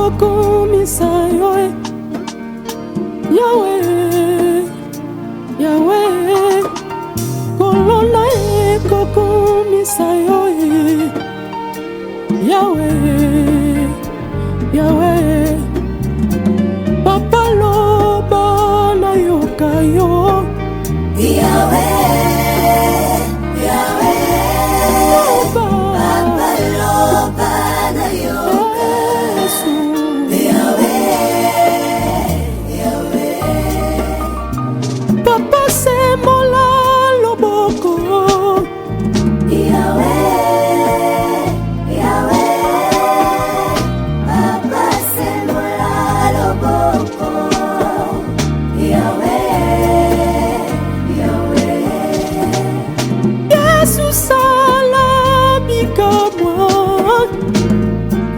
kokumisa yo Yahweh, Yahweh, kolona kokumisa yo Yahweh, Yahweh, Papa loba na yoka yo Yahweh, Yahweh, Papa loba na yoka Yahweh, Yahweh, Papa semola loboko Yahweh, Yahweh, Papa semola loboko Yahweh, Yahweh, Jesus salami kamwa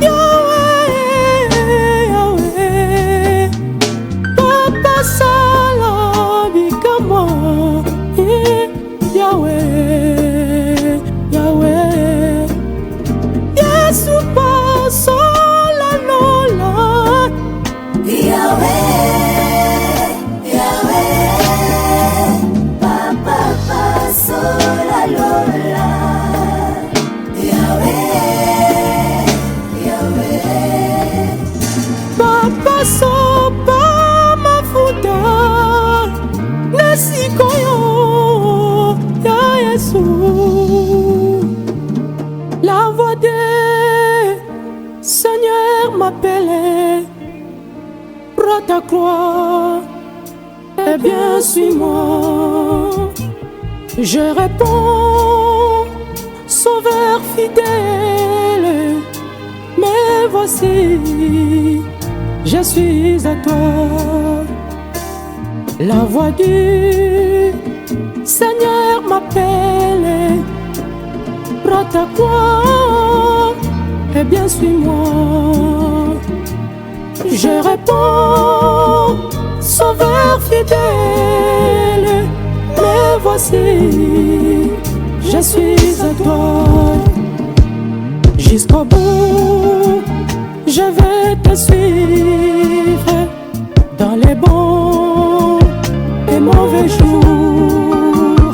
Yahweh, Yahweh, Papa salami kamwa Yahweh, Yahweh, Yesu pasola nola Yahweh, Yahweh, Papa pasola lola Yahweh, Yahweh, Papa sopa mafuta nasikoyo ya Yesu. La voix de Seigneur m'appelait, prends ta croix, eh bien suis-moi. Je réponds, Sauveur fidèle, mais voici, je suis à toi. La voix du Seigneur m'appelle, prends ta croix, eh bien suis-moi. Je réponds, Sauveur fidèle, mais voici, je suis à toi. Jusqu'au bout, je vais te suivre dans les bons et mauvais jours.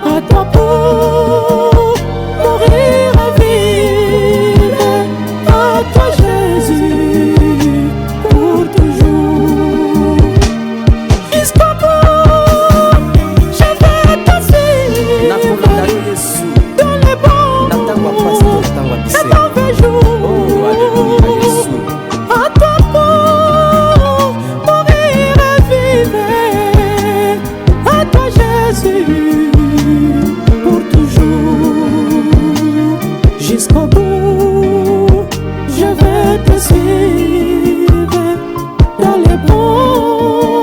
À toi pour mourir et vivre, à toi Jésus pour toujours. Jusqu'au bout, je vais te suivre dans les bons et mauvais jours. À toi pour mourir et vivre, à toi Jésus pour toujours. Jusqu'au bout, je vais te suivre dans les bons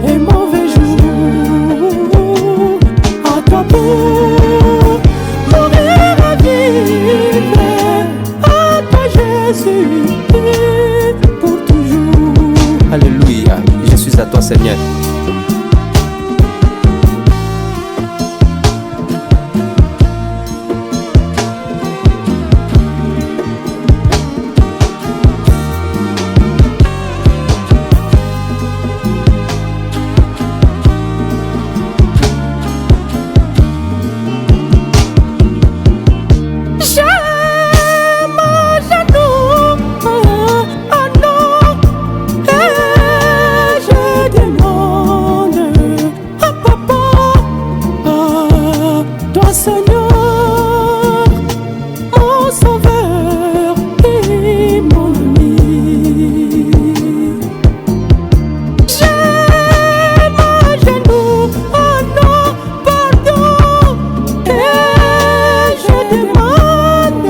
et mauvais jours. À toi pour mourir et vivre, à toi Jésus pour toujours. Alléluia, je suis à toi Seigneur. Seigneur, mon sauveur et mon ami. J'ai mon genou, oh non, pardon, et je demande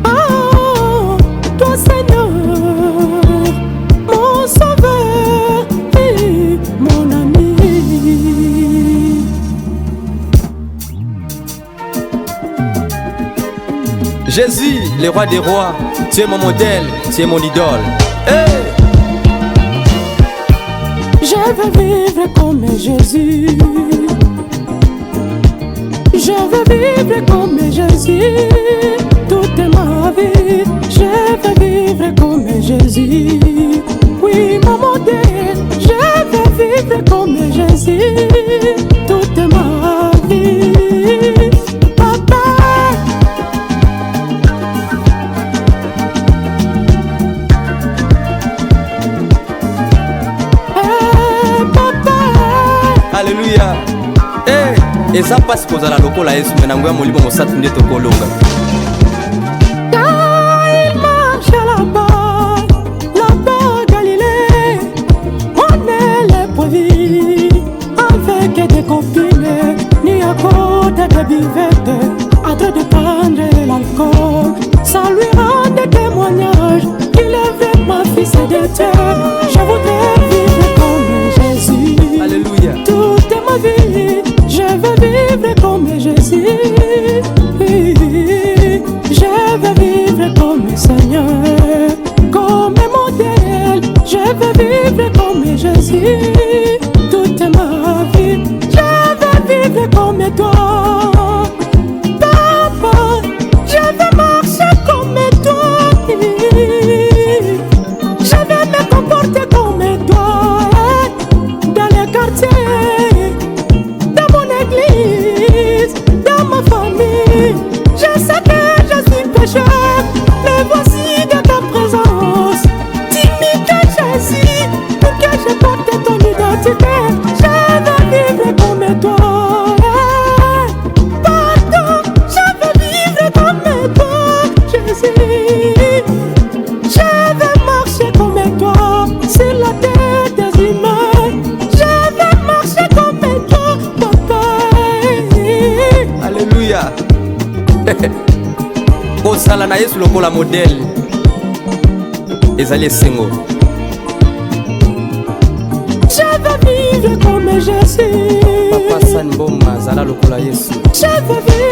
à toi Seigneur, mon sauveur et mon ami. Jésus, le roi des rois, tu es mon modèle, tu es mon idole. Hey! Je veux vivre comme Jésus. Je veux vivre comme Jésus toute ma vie. Je veux vivre comme Jésus. Oui, mon modèle, je veux vivre comme Jésus toute ma vie. Papa, papa. Alléluia. Et ça passe pour la locola Yesu menango ya molimo mosatu nde tokolonga. Quand il marche là-bas Galilée, on est les povis avec des copines, ni à côté de buvette, en train de prendre l'alcool. Ça lui rend des témoignages qu'il est vraiment fils de Dieu. Je voudrais vivre comme Jésus. Alléluia. Toute ma vie, je veux vivre comme Jésus. Je veux vivre comme Seigneur, comme modèle. Je veux vivre comme Jésus toute ma vie. Je veux vivre comme toi, Papa. Je veux marcher comme toi. Je veux me comporter comme toi dans les quartiers, dans mon église, dans ma famille. Je sais que je suis pécheur, mais voici de ta présence. Dis-moi Jésus, pour que je porte ton identité. Je veux vivre comme toi. Pardon, je veux vivre comme toi, Jésus. Je veux marcher comme toi sur la terre des humains. Je veux marcher comme toi, Papa. Alléluia. Kosala na Yesu lokola modèle. Ezali esengo. Je veux vivre comme Jésus. Papa Sanboma zala lokola Yesu. Je veux vivre